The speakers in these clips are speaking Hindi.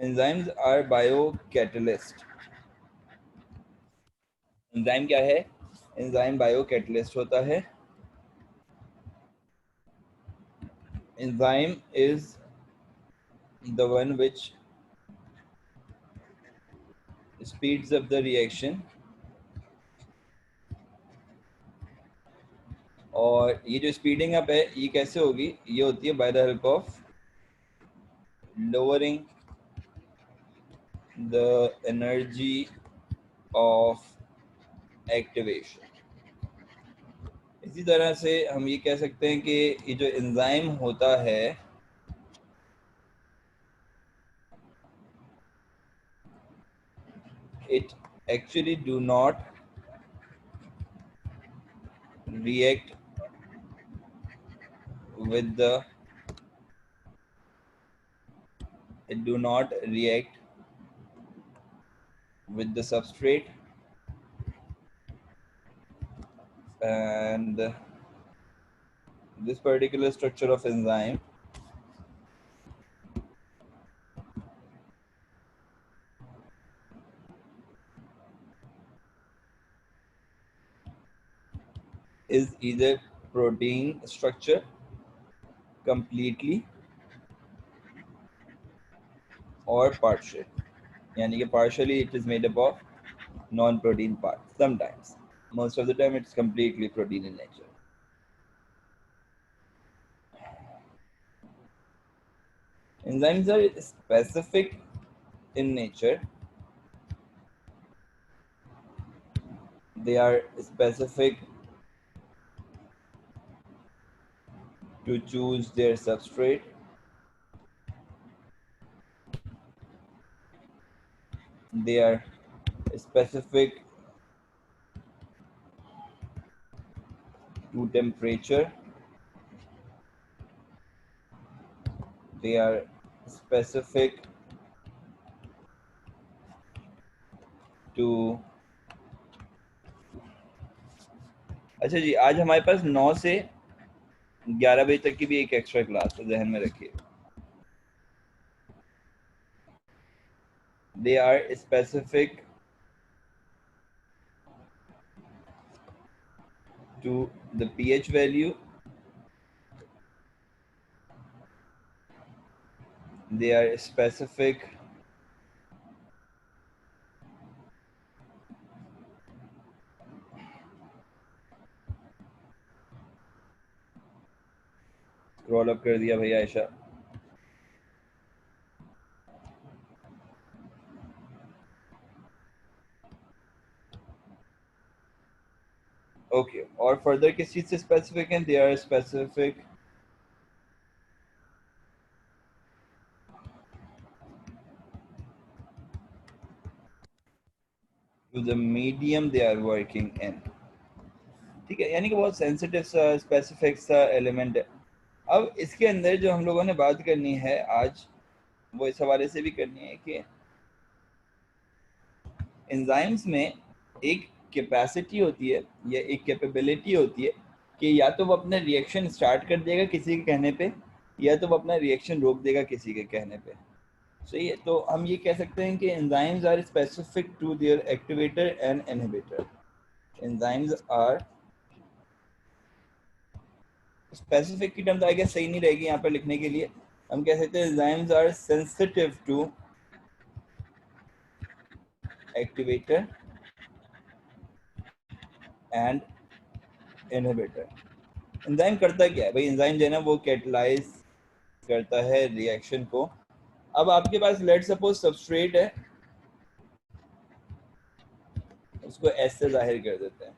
Enzymes are biocatalyst. एंजाइम क्या है? एंजाइम बायोकैटलिस्ट होता है। Enzyme is the one which speeds up the reaction, और ये जो स्पीडिंग अप है ये कैसे होगी? ये होती है by the help of lowering the energy of activation। इसी तरह से हम ये कह सकते हैं कि ये जो एंजाइम होता है it actually do not react with the it do not react with the substrate, and this particular structure of enzyme is either protein structure completely or partial, यानी कि partially it is made up of non-protein parts. Sometimes, most of the time it's completely protein in nature. Enzymes are specific in nature. They are specific to choose their substrate. They are specific to temperature. They are specific to अच्छा जी, आज हमारे पास 9 से 11 बजे तक की भी एक एक्स्ट्रा क्लास है, जहन में रखिए। They are specific to the pH value. They are specific scroll up कर दिया भैया आयशा। ओके, और फर्दर किस चीज से स्पेसिफिक है? They are specific to the medium they are working in. ठीक है, यानी कि बहुत सेंसिटिव सा स्पेसिफिक सा एलिमेंट है। अब इसके अंदर जो हम लोगों ने बात करनी है आज, वो इस हवाले से भी करनी है कि एंजाइम्स में एक कैपेसिटी होती है या एक कैपेबिलिटी होती है कि या तो वो अपना रिएक्शन स्टार्ट कर देगा किसी के कहने पे, या तो वो अपना रिएक्शन रोक देगा किसी के कहने पे। सही है, तो हम ये कह सकते हैं कि enzymes are specific to their activator and inhibitor. Enzymes are specific की टर्म आई गेस सही नहीं रहेगी यहाँ पर लिखने के लिए। हम कह सकते हैं enzymes are sensitive to activator and inhibitor. Enzyme करता क्या है भाई? एंजाइम जो है ना वो कैटलाइज करता है रिएक्शन को। अब आपके पास लेट सपोज सबस्ट्रेट है, उसको एस से जाहिर कर देते हैं,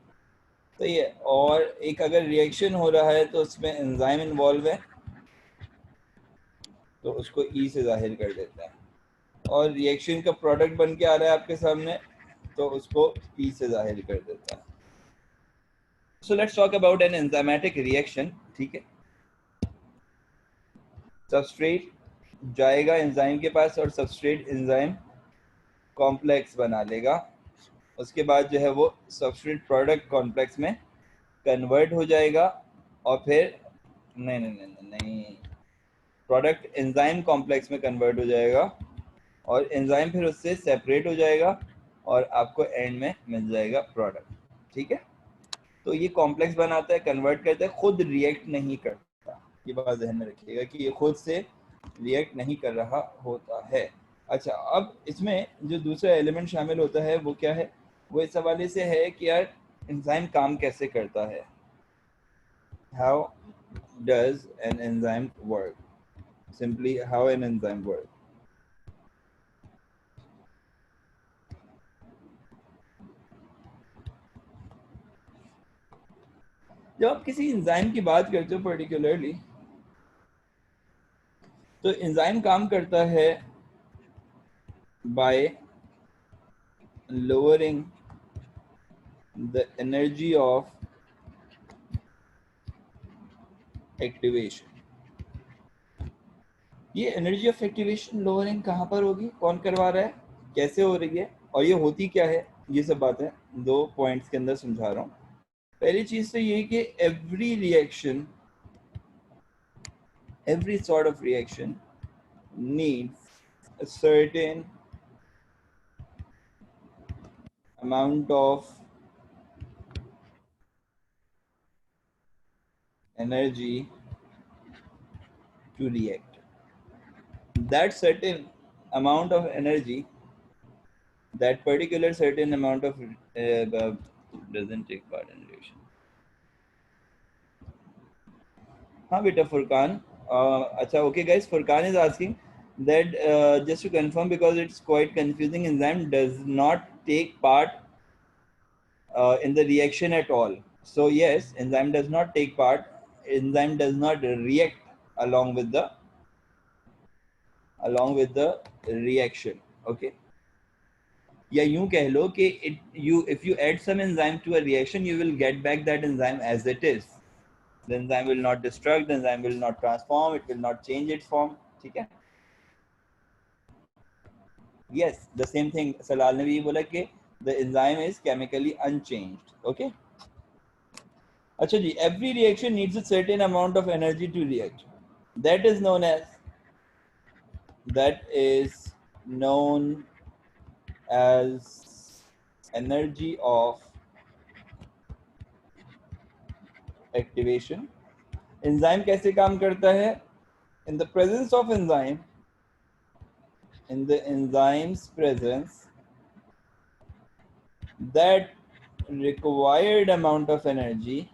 सही है, और एक अगर रिएक्शन हो रहा है तो उसमें एंजाइम इन्वॉल्व है तो उसको ई से जाहिर कर देते हैं, और रिएक्शन का प्रोडक्ट बन के आ रहा है आपके सामने तो उसको पी से जाहिर कर देता है। So let's talk about an enzymatic reaction. ठीक है, सबस्ट्रेट जाएगा एंजाइम के पास और सबस्ट्रेट एंजाइम कॉम्प्लेक्स बना लेगा। उसके बाद जो है वो सबस्ट्रेट प्रोडक्ट कॉम्प्लेक्स में कन्वर्ट हो जाएगा और फिर नहीं नहीं नहीं नहीं नहीं, प्रोडक्ट एंजाइम कॉम्प्लेक्स में कन्वर्ट हो जाएगा और एंजाइम फिर उससे सेपरेट हो जाएगा और आपको एंड में मिल जाएगा प्रोडक्ट। ठीक है, तो ये कॉम्प्लेक्स बनाता है, कन्वर्ट करता है, खुद रिएक्ट नहीं करता। ये बात ध्यान में रखिएगा कि ये खुद से रिएक्ट नहीं कर रहा होता है। अच्छा, अब इसमें जो दूसरा एलिमेंट शामिल होता है वो क्या है? वो इस हवाले से है कि यार एंजाइम काम कैसे करता है। How does an enzyme work, simply how an enzyme work. जब आप किसी एंजाइम की बात करते हो पर्टिकुलरली, तो एंजाइम काम करता है by lowering the energy of activation। ये एनर्जी ऑफ एक्टिवेशन लोअरिंग कहाँ पर होगी, कौन करवा रहा है, कैसे हो रही है और ये होती क्या है, ये सब बातें दो पॉइंट्स के अंदर समझा रहा हूँ। पहली चीज तो ये कि every reaction, every sort of reaction needs a certain amount of energy to react. That certain amount of energy, that particular certain amount of doesn't take part in reaction. हाँ बेटा फुरकान, अच्छा okay guys, Furkan is asking that just to confirm because it's quite confusing, enzyme does not take part in the reaction at all. So yes, enzyme does not take part, enzyme does not react along with the reaction. Okay, या यूं कह लो कि if you add some enzyme to a reaction, you will get back that enzyme as it is. The enzyme will not destruct, the enzyme will not transform, it will not change its form. ठीक है, yes, the same thing Salal ने भी बोला कि the enzyme is chemically unchanged. Okay, अच्छा जी, every reaction needs a certain amount of energy to react. That is known as energy of activation. Enzyme कैसे काम करता है? In the presence of enzyme, in the enzyme's presence, that required amount of energy,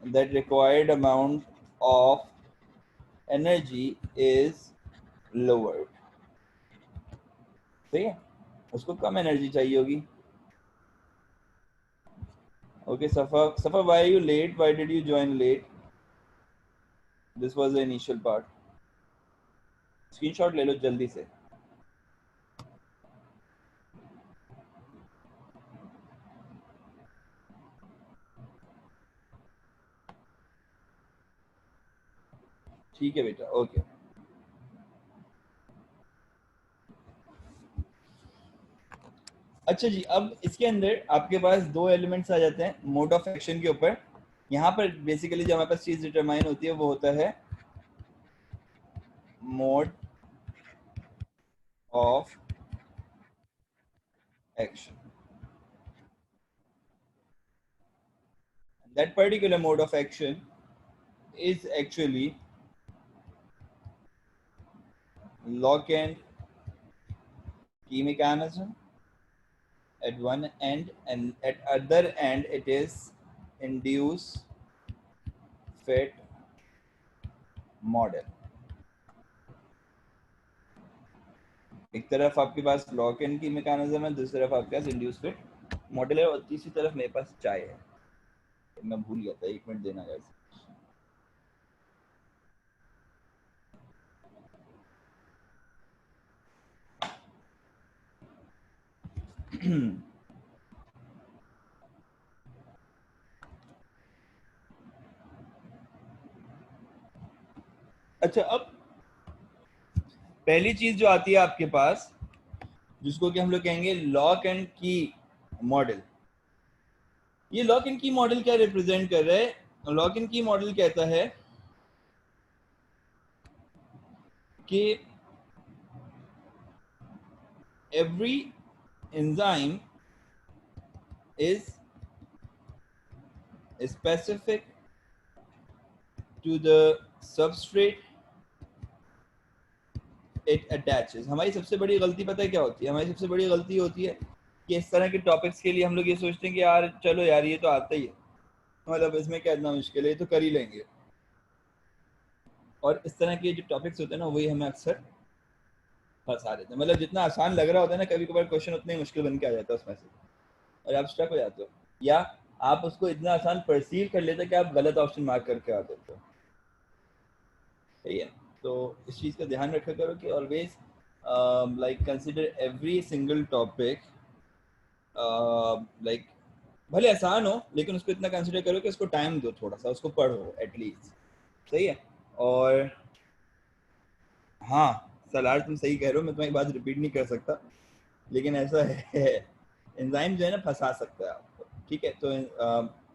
that required amount of energy is lowered. ठीक है, उसको कम एनर्जी चाहिए होगी. Okay, Safa, why are you late? Why did you join late? This was the initial part. Screenshot ले लो जल्दी से. ठीक है बेटा, ओके. अच्छा जी, अब इसके अंदर आपके पास दो एलिमेंट्स आ जाते हैं मोड ऑफ एक्शन के ऊपर. यहाँ पर बेसिकली जो हमारे पास चीज डिटरमाइन होती है वो होता है mode of action. That particular mode of action is actually lock and key mechanism at one end, and at other end it is induce fit model. एक तरफ आपके पास लॉक एंड की मैकेनिज्म है, दूसरी तरफ आपके पास इंड्यूस फिट मॉडल है, और तीसरी तरफ मेरे पास चाय है. मैं भूल गया था, 1 मिनट देना गाइस. अच्छा, अब पहली चीज जो आती है आपके पास, जिसको कि हम लोग कहेंगे लॉक एंड की मॉडल. ये लॉक एंड की मॉडल क्या रिप्रेजेंट कर रहा है? लॉक इन की मॉडल कहता है कि every enzyme is specific to the substrate it attaches. हमारी सबसे बड़ी गलती पता है क्या होती है? हमारी सबसे बड़ी गलती होती है कि इस तरह के टॉपिक्स के लिए हम लोग ये सोचते हैं कि यार चलो यार ये तो आता ही है, मतलब इसमें क्या इतना मुश्किल है, ये तो कर ही लेंगे। और इस तरह के जो टॉपिक्स होते हैं ना वही हमें अक्सर फंसा देते हैं। मतलब जितना आसान लग रहा होता है ना, कभी कभार क्वेश्चन उतना ही मुश्किल बन के आ जाता है उसमें से, और आप स्टक हो जाते हो, या आप उसको इतना आसान परसीव कर लेते हो कि आप गलत ऑप्शन मार्क करके आ देते हो। सही है, तो इस चीज़ का ध्यान रखा करो कि always like consider every single topic, like भले आसान हो लेकिन उसको इतना कंसिडर करो कि उसको टाइम दो, थोड़ा सा उसको पढ़ो एटलीस्ट। सही है। और हाँ सलार, तुम सही कह रहे हो, मैं तुम्हारी बात रिपीट नहीं कर सकता, लेकिन ऐसा है एंजाइम जो है ना फंसा सकता है आपको। ठीक है, तो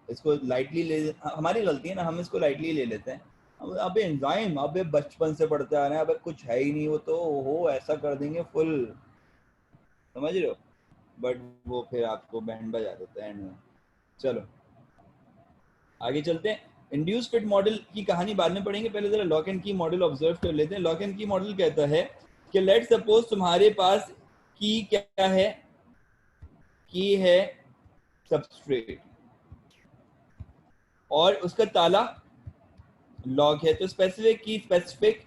इसको लाइटली ले, हमारी गलती है ना, हम इसको लाइटली ले लेते हैं। अबे एंजाइम, अबे बचपन से पढ़ते आ रहे हैं, अबे कुछ है ही नहीं, वो तो हो ऐसा कर देंगे फुल, समझ रहे हो? बट वो फिर आपको बैंड बजा देता है एंड में। चलो आगे चलते हैं। इंड्यूस फिट मॉडल की कहानी बाद में पढ़ेंगे, पहले जरा लॉक एंड की मॉडल ऑब्जर्व कर लेते हैं। लॉक एंड की मॉडल कहता है कि लेट सपोज तुम्हारे पास की क्या है, की है सबस्ट्रेट और उसका ताला लॉक है, तो स्पेसिफिक की स्पेसिफिक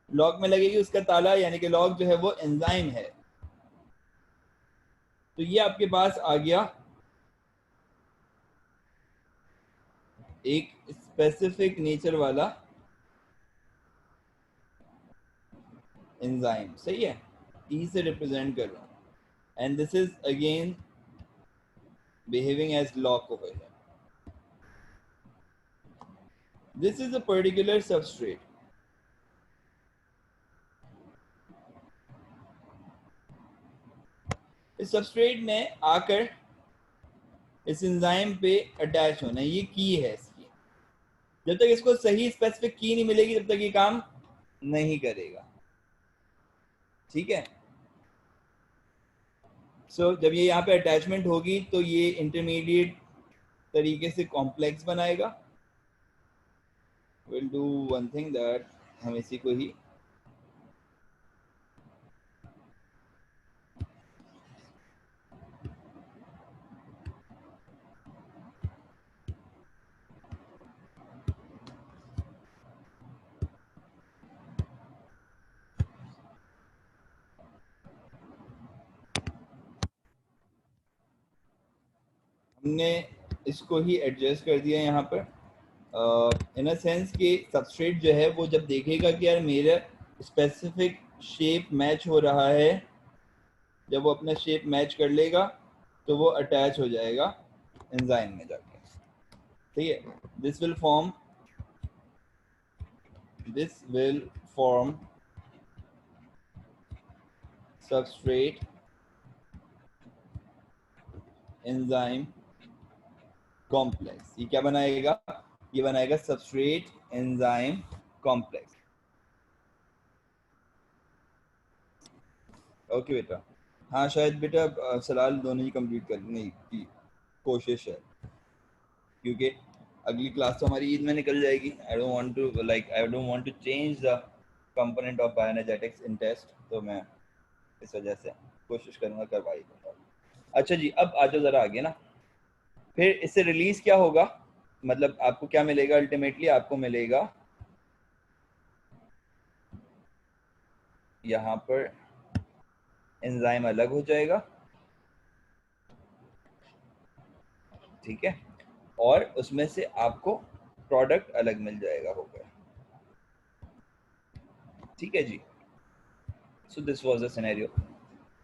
लॉक में लगेगी, उसका ताला यानी कि लॉक जो है वो एंजाइम है। तो ये आपके पास आ गया एक स्पेसिफिक नेचर वाला एंजाइम। सही है, ई से रिप्रेजेंट कर रहा हूं, and this is again behaving as lock over here. This is a particular substrate. इस सबस्ट्रेट ने आकर इस एंजाइम पे अटैच होना, ये की है इसकी। जब तक इसको सही स्पेसिफिक की नहीं मिलेगी तब तक ये काम नहीं करेगा। ठीक है, सो जब ये यहाँ पे अटैचमेंट होगी तो ये इंटरमीडिएट तरीके से कॉम्प्लेक्स बनाएगा। Will do one thing that, हम इसी को ही हमने इसको ही एडजस्ट कर दिया यहाँ पर, इन अ सेंस कि सबस्ट्रेट जो है वो जब देखेगा कि यार मेरा स्पेसिफिक शेप मैच हो रहा है, जब वो अपना शेप मैच कर लेगा तो वो अटैच हो जाएगा एंजाइम में जाके। ठीक है, this will form substrate enzyme complex. ये क्या बनाएगा? ये बनाएगा सबस्ट्रेट एंजाइम कॉम्प्लेक्स। ओके बेटा, हाँ शायद बेटा सलाल दोनों ही कंप्लीट करने की कोशिश है, क्योंकि अगली क्लास तो हमारी ईद में निकल जाएगी। I don't want to change the component of bioenergetics in test, तो मैं इस वजह से कोशिश करूंगा करवाई दूंगा। अच्छा जी, अब आ जाओ जरा आगे ना। फिर इससे रिलीज क्या होगा, मतलब आपको क्या मिलेगा? अल्टीमेटली आपको मिलेगा यहाँ पर एंजाइम अलग हो जाएगा, ठीक है, और उसमें से आपको प्रोडक्ट अलग मिल जाएगा होगा। ठीक है जी, so this was the scenario.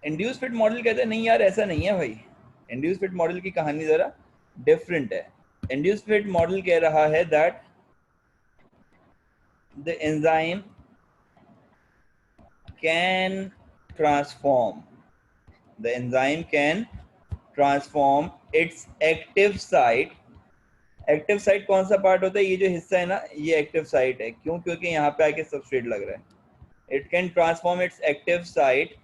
Induce fit model कहते हैं नहीं यार ऐसा नहीं है भाई, इंड्यूस फिट मॉडल की कहानी जरा डिफरेंट है। इंड्यूस फिट मॉडल कह रहा है that the enzyme can transform, the enzyme can transform its active site active site कौन सा पार्ट होता है? ये जो हिस्सा है ना, ये एक्टिव साइट है। क्यों? क्योंकि यहाँ पे आके सबस्ट्रेट लग रहा है। It can transform it's active site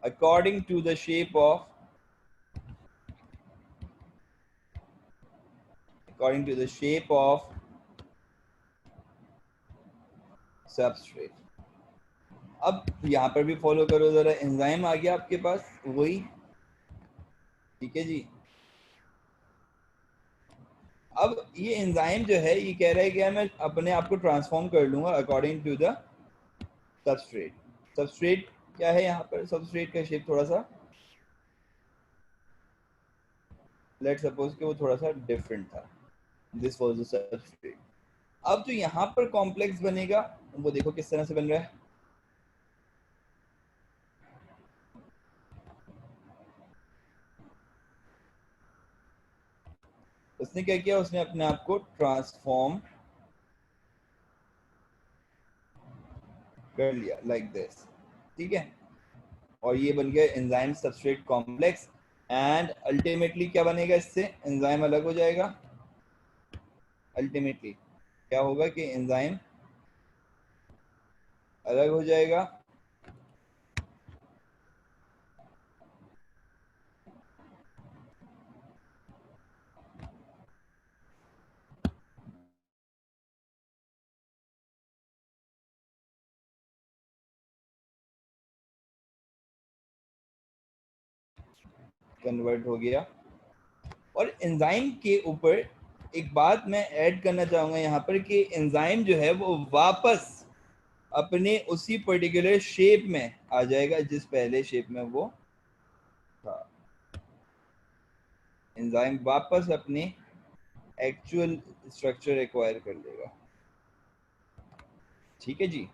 according to the shape of according to the shape of substrate। अब यहाँ पर भी फॉलो करो जरा, एंजाइम आ गया आपके पास वही, ठीक है जी। अब ये एंजाइम जो है ये कह रहा है कि मैं अपने आप को ट्रांसफॉर्म कर लूंगा according to the substrate. Substrate क्या है यहाँ पर? सबस्ट्रेट का शेप थोड़ा सा, लेट्स सपोज कि वो थोड़ा सा डिफरेंट था। This was the substrate. अब जो यहाँ पर कॉम्प्लेक्स बनेगा वो देखो किस तरह से बन रहा है। उसने क्या किया? उसने अपने आप को ट्रांसफॉर्म कर लिया लाइक दिस, ठीक है। और ये बन गया enzyme substrate complex. And ultimately क्या बनेगा इससे? एंजाइम अलग हो जाएगा। अल्टीमेटली क्या होगा कि एंजाइम अलग हो जाएगा। कन्वर्ट हो गया। और एंजाइम के ऊपर एक बात मैं ऐड करना चाहूंगा यहाँ पर कि एंजाइम जो है वो वापस अपने उसी पर्टिकुलर शेप में आ जाएगा जिस पहले शेप में वो था। एंजाइम वापस अपने एक्चुअल स्ट्रक्चर एक्वायर कर लेगा, ठीक है जी।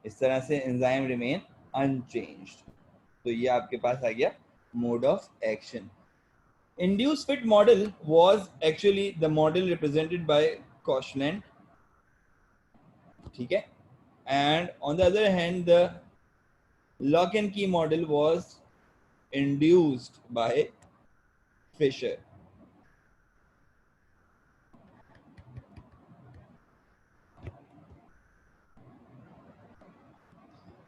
इस तरह से एंजाइम रिमेन अनचेंज्ड। तो ये आपके पास आ गया mode of action. Induced fit model was actually the model represented by Koshland, ठीक है। And on the other hand, the lock and key model was induced by Fisher.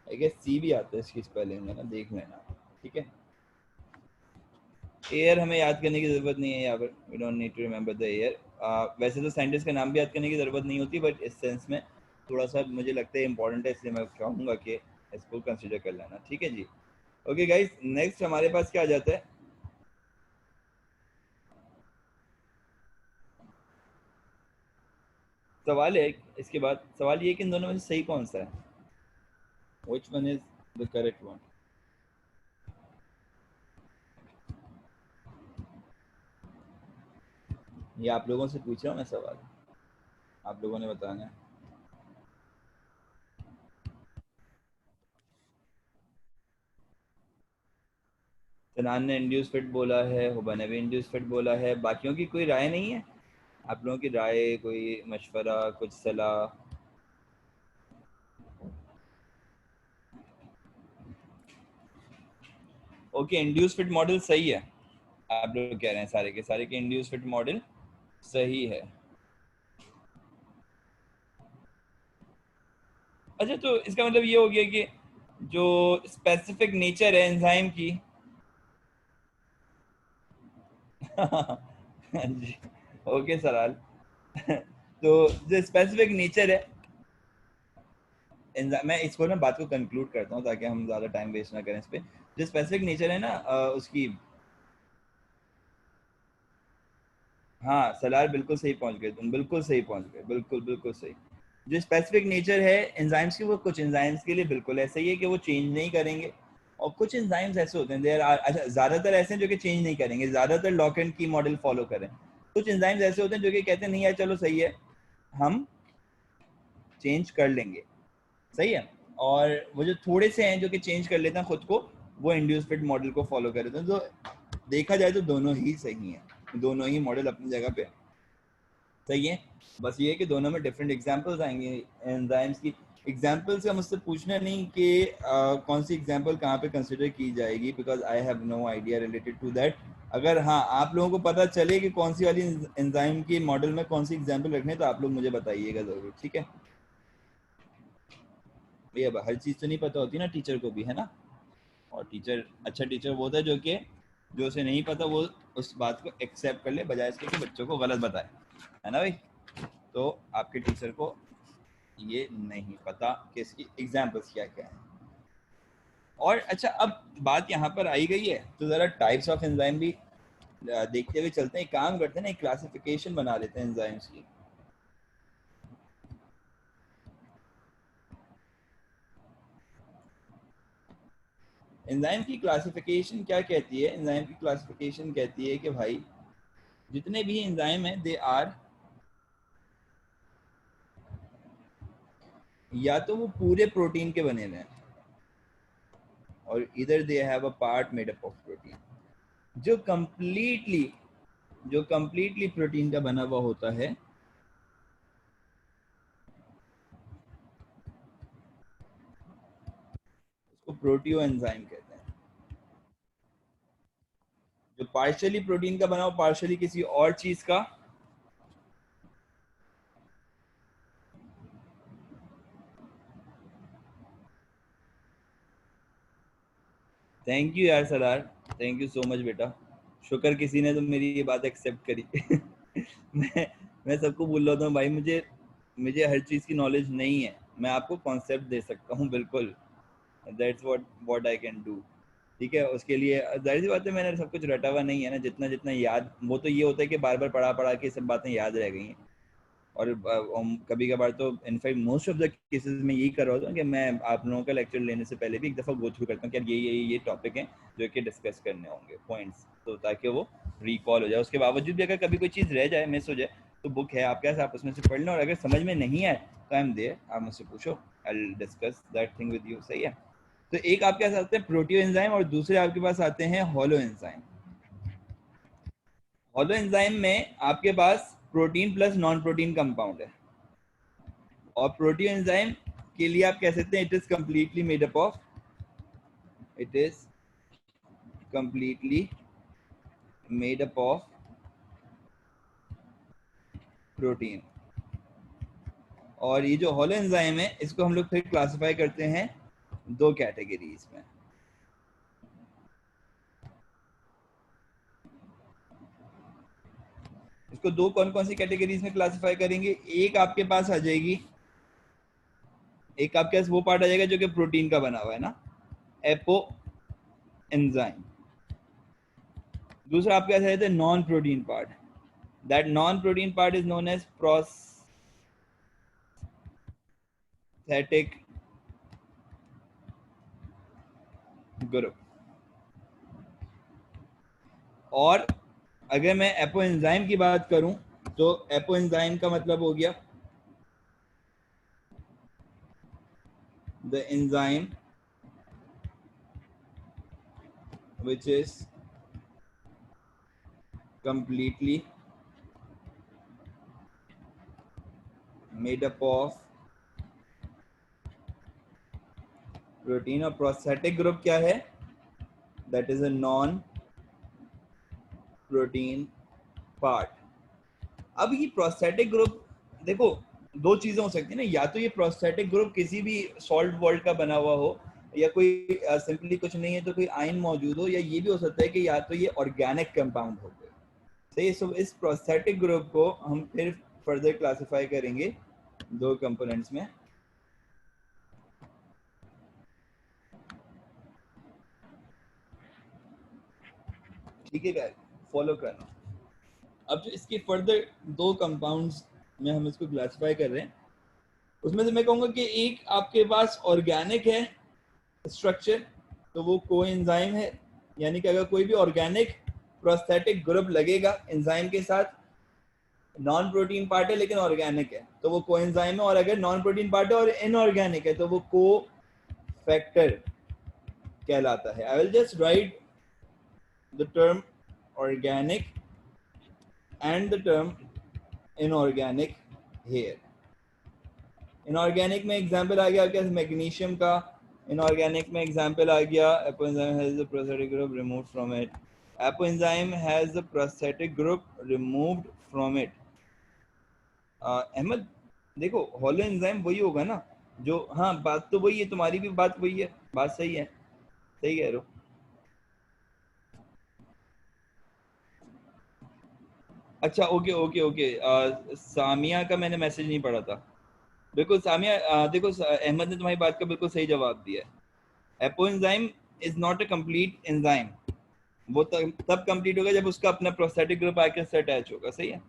I guess C भी आता है इसकी स्पेलिंग में ना, देख लेना, ठीक है। एयर हमें याद करने की जरूरत नहीं है यहाँ पर, we don't need to remember the air. वैसे तो साइंटिस्ट का नाम भी याद करने की जरूरत नहीं होती, बट इस सेंस में थोड़ा सा मुझे लगता है इंपॉर्टेंट है, इसलिए मैं चाहूँगा कि इसको कंसिडर कर लेना, ठीक है जी। ओके गाइस, नेक्स्ट हमारे पास क्या आ जाता है? सवाल है इसके बाद, सवाल ये कि इन दोनों में से सही कौन सा है? Which one is the correct one? ये आप लोगों से पूछ रहा हूँ मैं सवाल, आप लोगों ने बताना है। सनान ने इंड्यूस फिट बोला है, हुबा ने भी इंड्यूस फिट बोला है। बाकियों की कोई राय नहीं है? आप लोगों की राय, कोई मशवरा, कुछ सलाह? ओके, इंड्यूस फिट मॉडल सही है। आप लोग कह रहे हैं सारे के सारे कि इंड्यूस फिट मॉडल सही है। अच्छा, तो इसका मतलब ये हो गया कि जो स्पेसिफिक नेचर है एंजाइम की हाँ जी, ओके सराल तो जो स्पेसिफिक नेचर है मैं इसको ना बात को कंक्लूड करता हूँ ताकि हम ज़्यादा टाइम वेस्ट ना करें इस पे। जो स्पेसिफिक नेचर है ना उसकी, हाँ सलार बिल्कुल सही पहुंच गए तुम, बिल्कुल सही पहुंच गए, बिल्कुल बिल्कुल सही। जो स्पेसिफिक नेचर है एंजाइम्स की, वो कुछ एंजाइम्स के लिए बिल्कुल ऐसा ही है कि वो चेंज नहीं करेंगे, और कुछ एंजाइम्स ऐसे होते हैं देयर आर, अच्छा ज़्यादातर ऐसे हैं जो कि चेंज नहीं करेंगे, ज़्यादातर लॉक एंड की मॉडल फॉलो करें। कुछ एंजाइम्स ऐसे होते हैं जो कि कहते हैं नहीं यार चलो सही है, हम चेंज कर लेंगे, सही है। और वो जो थोड़े से हैं जो कि चेंज कर लेते हैं खुद को, वो इंड्यूस फिट मॉडल को फॉलो कर लेते हैं। तो देखा जाए तो दोनों ही सही हैं, दोनों ही मॉडल अपनी जगह पे सही है। बस ये है कि दोनों में डिफरेंट एग्जांपल्स आएंगे एंजाइम्स की। एग्जाम्पल से मुझसे पूछना नहीं कि कौन सी एग्जाम्पल कहाँ पे कंसिडर की जाएगी, because I have no idea related to that. अगर हाँ आप लोगों को पता चले कि कौन सी वाली एंजाइम के मॉडल में कौन सी एग्जाम्पल रखने, तो आप लोग मुझे बताइएगा जरूर, ठीक है। भैया हर चीज़ तो नहीं पता होती ना टीचर को भी, है ना। और टीचर, अच्छा टीचर वो होता है जो उसे नहीं पता वो उस बात को एक्सेप्ट कर ले, बजाय इसके कि बच्चों को गलत बताए, है ना भाई। तो आपके टीचर को ये नहीं पता कि इसकी एग्जाम्पल्स क्या क्या है। और अच्छा, अब बात यहाँ पर आई गई है तो ज़रा टाइप्स ऑफ एंजाइम भी देखते हुए चलते हैं। काम करते हैं ना, एक क्लासिफिकेशन बना लेते हैं एंजाइम्स की। एंजाइम की क्लासिफिकेशन क्या कहती है? एंजाइम की क्लासिफिकेशन कहती है कि भाई जितने भी एंजाइम हैं दे आर, या तो वो पूरे प्रोटीन के बने हुए हैं, और इधर they have a part made up of protein. जो कंप्लीटली प्रोटीन का बना हुआ होता है उसको प्रोटियो एंजाइम कहते हैं। जो पार्शियली प्रोटीन का बना हो, पार्शियली किसी और चीज का, थैंक यू यार सरदार, थैंक यू सो मच बेटा। शुक्र किसी ने तो मेरी ये बात एक्सेप्ट करी। मैं सबको बोल रहा था भाई मुझे मुझे हर चीज़ की नॉलेज नहीं है, मैं आपको कॉन्सेप्ट दे सकता हूँ बिल्कुल। That's what I can do. ठीक है, उसके लिए जाहिर सी बात है मैंने सब कुछ रटा हुआ नहीं है ना, जितना जितना याद, वो तो ये होता है कि बार बार पढ़ा पढ़ा के सब बातें याद रह गई हैं। और कभी कभार तो in fact most of the cases में यही कर रहा होता हूँ कि मैं आप लोगों का लेक्चर लेने से पहले भी एक दफ़ा गो थ्रू करता हूँ कि यार ये टॉपिक हैं जो कि डिस्कस करने होंगे पॉइंट्स, तो ताकि वो रिकॉल हो जाए। उसके बावजूद भी अगर कभी कोई चीज़ रह जाए, मिस हो जाए, तो बुक है आपके पास, आप उसमें से पढ़ लें। और अगर समझ में नहीं आए तो आई एम देयर, आप मुझसे पूछो, I will discuss that thing with you. सही है। तो एक आपके पास आते हैं प्रोटियो एंजाइम और दूसरे आपके पास आते हैं हॉलो एंजाइम। हॉलो एंजाइम में आपके पास protein plus non protein compound है। और प्रोटियो एंजाइम के लिए आप कह सकते हैं it is completely made up of, it is completely made up of protein. और ये जो हॉलो एंजाइम है इसको हम लोग फिर क्लासिफाई करते हैं दो कैटेगरीज में। इसको दो कौन कौन सी कैटेगरीज में क्लासिफाई करेंगे? एक आपके पास आ जाएगी, एक आपके पास वो पार्ट आ जाएगा जो कि प्रोटीन का बना हुआ है ना, एपो एंजाइम। दूसरा आपके पास आ जाता है non protein part. That non protein part is known as prosthetic group. और अगर मैं एपो एंजाइम की बात करूं तो एपो एंजाइम का मतलब हो गया the enzyme which is completely made up of protein. और प्रोस्थेटिक ग्रुप क्या है? That is a non protein part. अब ये प्रोस्थेटिक ग्रुप, देखो दो चीजें हो सकती है ना, या तो ये प्रोस्थेटिक ग्रुप किसी भी सॉल्ट वर्ल्ड का बना हुआ हो, या कोई सिंपली कुछ नहीं है तो कोई आयन मौजूद हो, या ये भी हो सकता है कि या तो ये ऑर्गेनिक कंपाउंड हो गए। सही। सो इस प्रोस्थेटिक ग्रुप को हम फिर फर्दर क्लासिफाई करेंगे दो कंपोनेंट्स में। ठीक है गाइस, फॉलो करना। अब जो इसके फर्दर दो कंपाउंड्स में हम इसको क्लासिफाई कर रहे हैं, उसमें से मैं कहूँगा कि एक आपके पास ऑर्गेनिक है स्ट्रक्चर, तो वो कोएंजाइम है। यानी कि अगर कोई भी ऑर्गेनिक प्रोस्थेटिक ग्रुप लगेगा एंजाइम के साथ, नॉन प्रोटीन पार्ट है लेकिन ऑर्गेनिक है, तो वो कोएंजाइम है। और अगर नॉन प्रोटीन पार्ट है और इनऑर्गेनिक है तो वो को फैक्टर कहलाता है। I will just write the term organic and the term inorganic here. Inorganic में एग्जांपल आ गया क्या मैग्नीशियम का, इनऑर्गेनिक में एग्जांपल आ गया apoenzyme has the prosthetic group removed from it, apoenzyme has the prosthetic group removed from it. Ahmad देखो हॉलो एंजाइम वही होगा ना जो, हाँ बात तो वही है, तुम्हारी भी बात वही है, बात सही है, सही कह रहे हो। अच्छा ओके ओके ओके, सामिया का मैंने मैसेज नहीं पढ़ा था। बिल्कुल सामिया, देखो अहमद ने तुम्हारी बात का बिल्कुल सही जवाब दिया है। Apoenzyme is not a complete enzyme, वो तब कंप्लीट होगा जब उसका अपना प्रोस्थेटिक ग्रुप आके से अटैच होगा, सही है।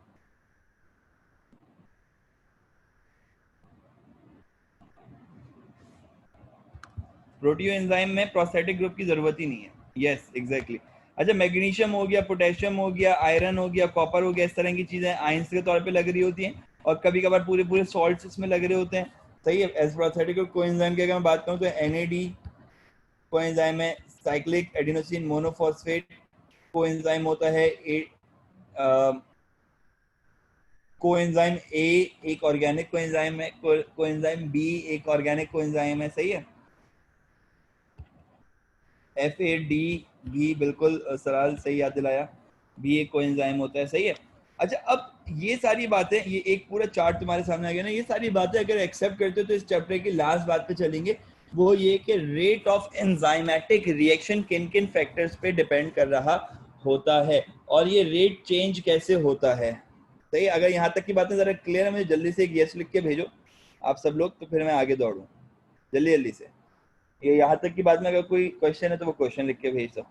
प्रोटियो एंजाइम में प्रोस्थेटिक ग्रुप की जरूरत ही नहीं है, यस एग्जैक्टली। अच्छा मैग्नीशियम हो गया, पोटेशियम हो गया, आयरन हो गया, कॉपर हो गया, इस तरह की चीजें आयंस के तौर पे लग रही होती हैं, और कभी कभार पूरे पूरे सॉल्ट्स इसमें लग रहे होते हैं, सही है। एज प्रोस्थेटिक कोएंजाइम की अगर मैं बात करूँ तो एनएडी कोएंजाइम है, साइक्लिक एडिनोसिन मोनोफॉस्फेट कोएंजाइम होता है, कोएंजाइम ए एक ऑर्गेनिक कोएंजाइम है, कोएंजाइम बी एक ऑर्गेनिक कोएंजाइम है, सही है। एफ ए डी भी बिल्कुल सराल सही याद दिलाया, भी एक कोएंजाइम होता है, सही है। अच्छा अब ये सारी बातें, ये एक पूरा चार्ट तुम्हारे सामने आ गया ना, ये सारी बातें अगर एक्सेप्ट करते हो तो इस चैप्टर की लास्ट बात पे चलेंगे, वो ये कि रेट ऑफ एंजाइमेटिक रिएक्शन किन किन फैक्टर्स पे डिपेंड कर रहा होता है, और ये रेट चेंज कैसे होता है, सही। अगर यहाँ तक की बातें जरा क्लियर है, मुझे जल्दी से एक यस लिख के भेजो आप सब लोग, तो फिर मैं आगे दौड़ूँ जल्दी जल्दी से। ये यहाँ तक की बात में अगर कोई क्वेश्चन है तो वो क्वेश्चन लिख के भेज दो।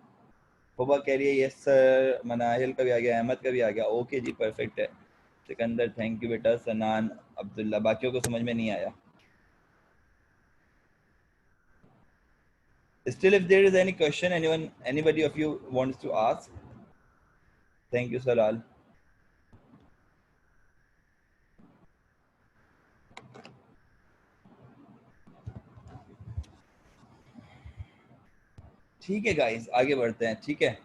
हुबा कह रही है यस सर, मनाहिल का भी आ गया, अहमद का भी आ गया, ओके जी परफेक्ट है। सिकंदर थैंक यू बेटा, सनान अब्दुल्ला, बाकियों को समझ में नहीं आया। Still if there is any question anyone anybody of you wants to ask, thank you Salal. ठीक है गाइस आगे बढ़ते हैं, ठीक है।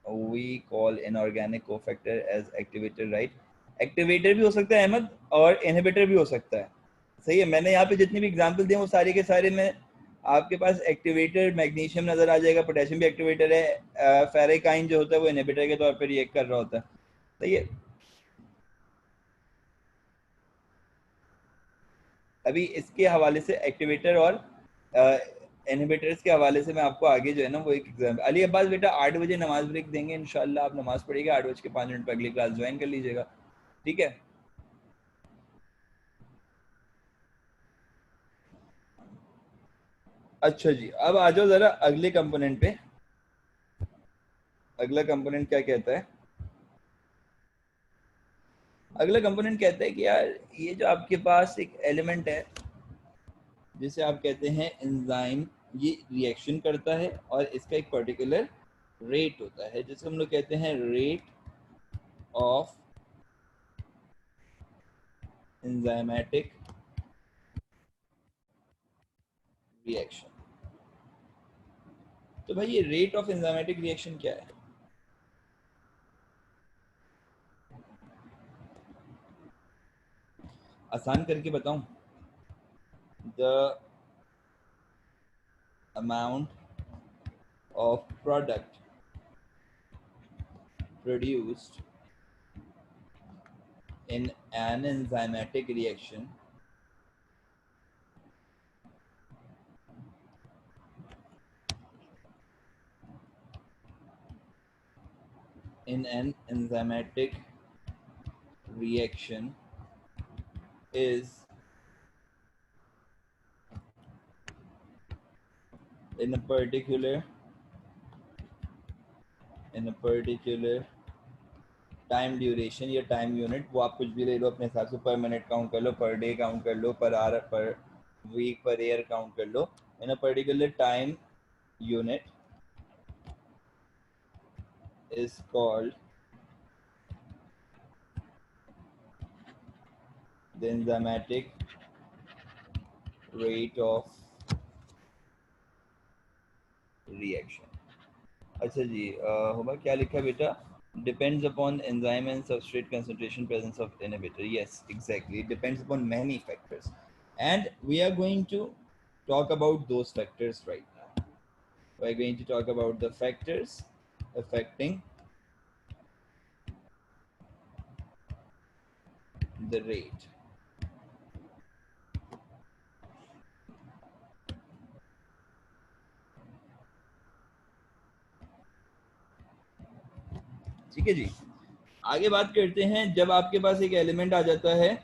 We call inorganic cofactor as activator, right? Activator भी हो सकता है अहमद और इनहिबिटर भी हो सकता है, सही है। मैंने यहाँ पे जितनी भी एग्जांपल दिए वो सारे के सारे में आपके पास एक्टिवेटर मैग्नीशियम नजर आ जाएगा, पोटेशियम भी एक्टिवेटर है, फेरिकाइन जो होता है वो इनहिबिटर के तौर पर रिएक्ट कर रहा होता है, सही है। अभी इसके हवाले से एक्टिवेटर और इनहिबिटर्स के हवाले से मैं आपको आगे जो है ना वो एक एग्जाम, अली अब्बास बेटा 8 बजे नमाज ब्रेक देंगे इंशाल्लाह, आप नमाज पढ़िएगा 8 बज के 5 मिनट पर अगली क्लास ज्वाइन कर लीजिएगा, ठीक है। अच्छा जी अब आ जाओ जरा अगले कंपोनेंट पे। अगला कंपोनेंट क्या कहता है, अगला कंपोनेंट कहता है कि यार ये जो आपके पास एक एलिमेंट है जिसे आप कहते हैं एंजाइम, ये रिएक्शन करता है और इसका एक पर्टिकुलर रेट होता है जिसे हम लोग कहते हैं रेट ऑफ एंजाइमेटिक रिएक्शन। तो भाई ये रेट ऑफ एंजाइमेटिक रिएक्शन क्या है, आसान करके बताऊं, the amount of product produced in an enzymatic reaction in an enzymatic reaction is in a particular time duration या टाइम यूनिट, वो आप कुछ भी ले लो अपने हिसाब से, पर मिनट काउंट कर लो, पर डे काउंट कर लो, पर आवर, पर वीक, पर ईयर काउंट कर लो, in a particular time unit is called the enzymatic rate of reaction. अच्छा जी होगा क्या लिखा बेटा, depends upon enzyme and substrate concentration presence of inhibitor, yes exactly, it depends upon many factors, and we are going to talk about those factors right now. We are going to talk about the factors affecting the rate. ठीक है जी, आगे बात करते हैं। जब आपके पास एक एलिमेंट आ जाता है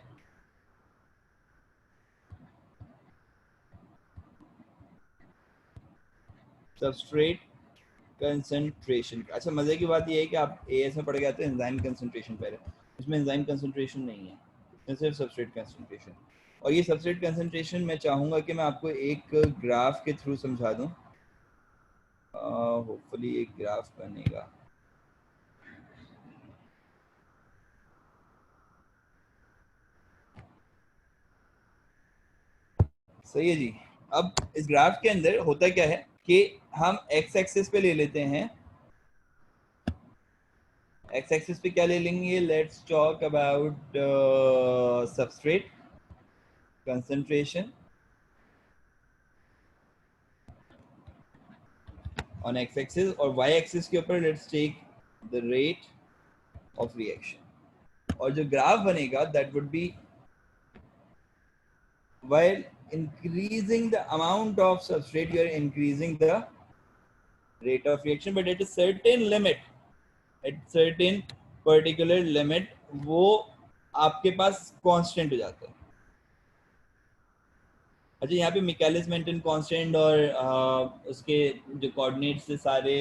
सबस्ट्रेट कंसंट्रेशन। अच्छा, मजे की बात यह है कि आप एएस में पढ़ गए तो एंजाइम कंसंट्रेशन पहले, उसमें एंजाइम कंसंट्रेशन नहीं है, तो सिर्फ सबस्ट्रेट कंसंट्रेशन। और ये सबस्ट्रेट कंसंट्रेशन मैं चाहूंगा कि मैं आपको एक ग्राफ के थ्रू समझा दूं। होपफुली एक ग्राफ बनेगा। सही है जी। अब इस ग्राफ के अंदर होता क्या है कि हम एक्स एक्सिस पे ले लेते हैं। एक्स एक्सिस पे क्या ले लेंगे? Let's talk about substrate concentration on X axis, और वाई एक्सिस के ऊपर let's take the rate of reaction. और जो ग्राफ बनेगा that would be while increasing the amount of substrate you are increasing the rate of reaction, but at a certain limit, at certain particular limit वो आपके पास कांस्टेंट हो जाता है। अच्छा, यहाँ पे मिकेलिस मेंटन कांस्टेंट और उसके जो कोऑर्डिनेट्स थे सारे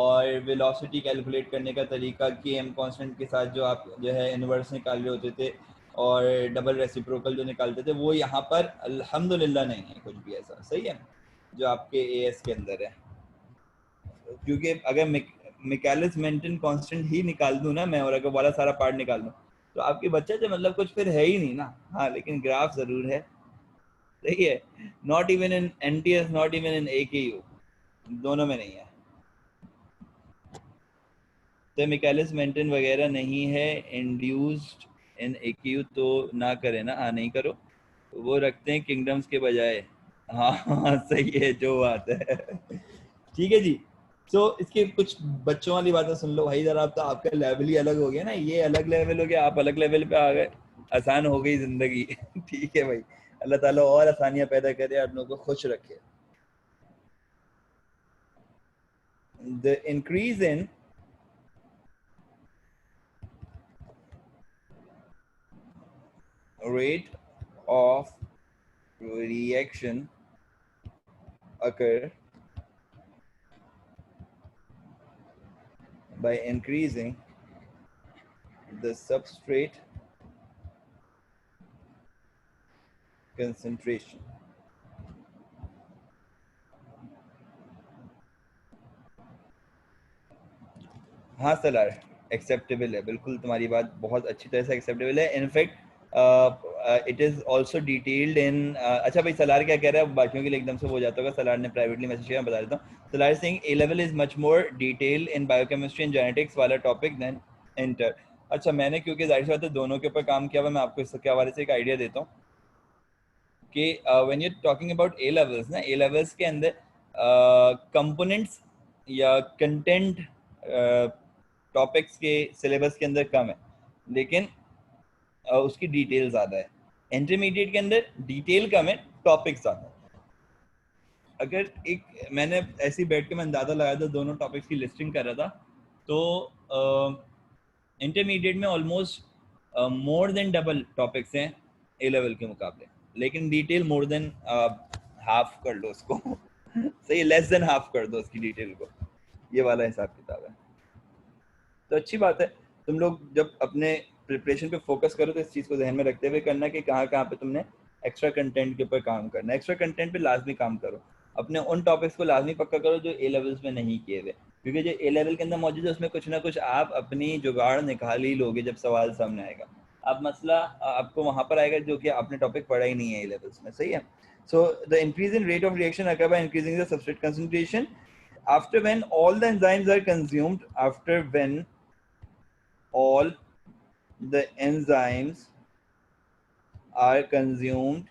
और वेलोसिटी कैलकुलेट करने का तरीका के एम कांस्टेंट के साथ जो आप जो है इनवर्स निकाल रहे होते थे और डबल रेसिप्रोकल जो निकालते थे, वो यहाँ पर अल्हम्दुलिल्लाह नहीं है कुछ भी ऐसा। सही है जो आपके एएस के अंदर है, क्योंकि अगर मिकेलिस मेंटन कांस्टेंट ही निकाल दूं ना मैं, और अगर वाला सारा पार्ट निकाल दूं, तो आपके बच्चे जो मतलब कुछ फिर है ही नहीं ना। हाँ, लेकिन ग्राफ जरूर है। सही है, not even in NTS, not even in AKU, दोनों में नहीं है। तो मिकेलिस मेंटन वगैरह नहीं है इंड्यूस्ड इन एकेयू, तो ना करें ना, हाँ नहीं करो। वो रखते हैं किंगडम्स के बजाय। हाँ हाँ सही है, जो बात है। ठीक है जी। तो इसके कुछ बच्चों वाली बातें सुन लो भाई जरा। अब तो आपका लेवल ही अलग हो गया ना, ये अलग लेवल हो गया, आप अलग लेवल पे आ गए, आसान हो गई जिंदगी। ठीक है भाई, अल्लाह ताला और आसानियां पैदा करे, आप लोगों को खुश रखे। The increase in rate of reaction occur by increasing the substrate concentration. हाँ सलार, एक्सेप्टेबल है, बिल्कुल तुम्हारी बात बहुत अच्छी तरह से एक्सेप्टेबल है। In fact it is also detailed इन। अच्छा भाई, सलार क्या कह रहा है? बाकियों के लिए एकदम से हो जाता होगा, सलार ने प्राइवेटली मैसेज किया, मैं बता देता हूँ। Salar Singh, A level is much more detail in biochemistry and genetics वाला टॉपिक देन इंटर। अच्छा, मैंने क्योंकि जाहिर सी बात है दोनों के ऊपर काम किया हुआ, मैं आपको इसके हवाले से एक आइडिया देता हूँ कि when you talking about A levels ना, ए लेवल्स के अंदर कंपोनेंट्स या कंटेंट टॉपिक्स के सिलेबस के अंदर कम है, लेकिन उसकी डिटेल ज़्यादा है। इंटरमीडिएट के अंदर डिटेल कम है, टॉपिक ज़्यादा है। अगर एक मैंने ऐसी बैठ के मैं अंदाज़ा लगाया था, दोनों टॉपिक्स की लिस्टिंग कर रहा था, तो इंटरमीडिएट में almost more than double topics हैं ए लेवल के मुकाबले, लेकिन डिटेल मोर देन हाफ कर लो उसको। सही, लेस देन हाफ कर दो उसकी डिटेल को, ये वाला हिसाब किताब है। तो अच्छी बात है, तुम लोग जब अपने प्रिपरेशन पे फोकस करो तो इस चीज़ को ध्यान में रखते हुए करना कि कहाँ कहाँ पे तुमने एक्स्ट्रा कंटेंट के ऊपर काम करना है। एक्स्ट्रा कंटेंट पे लाजमी काम करो, अपने उन टॉपिक्स को लाजमी पक्का करो जो ए लेवल्स में नहीं किए हुए, क्योंकि जो ए लेवल के अंदर मौजूद है उसमें कुछ ना कुछ आप अपनी जुगाड़ निकाल ही लोगे जब सवाल सामने आएगा। अब मसला आपको वहाँ पर आएगा जो कि आपने टॉपिक पढ़ा ही नहीं है ए लेवल्स में। सही है। So the increase in rate of reaction occur by increasing the substrate concentration after when all the enzymes are consumed, after when all the enzymes are consumed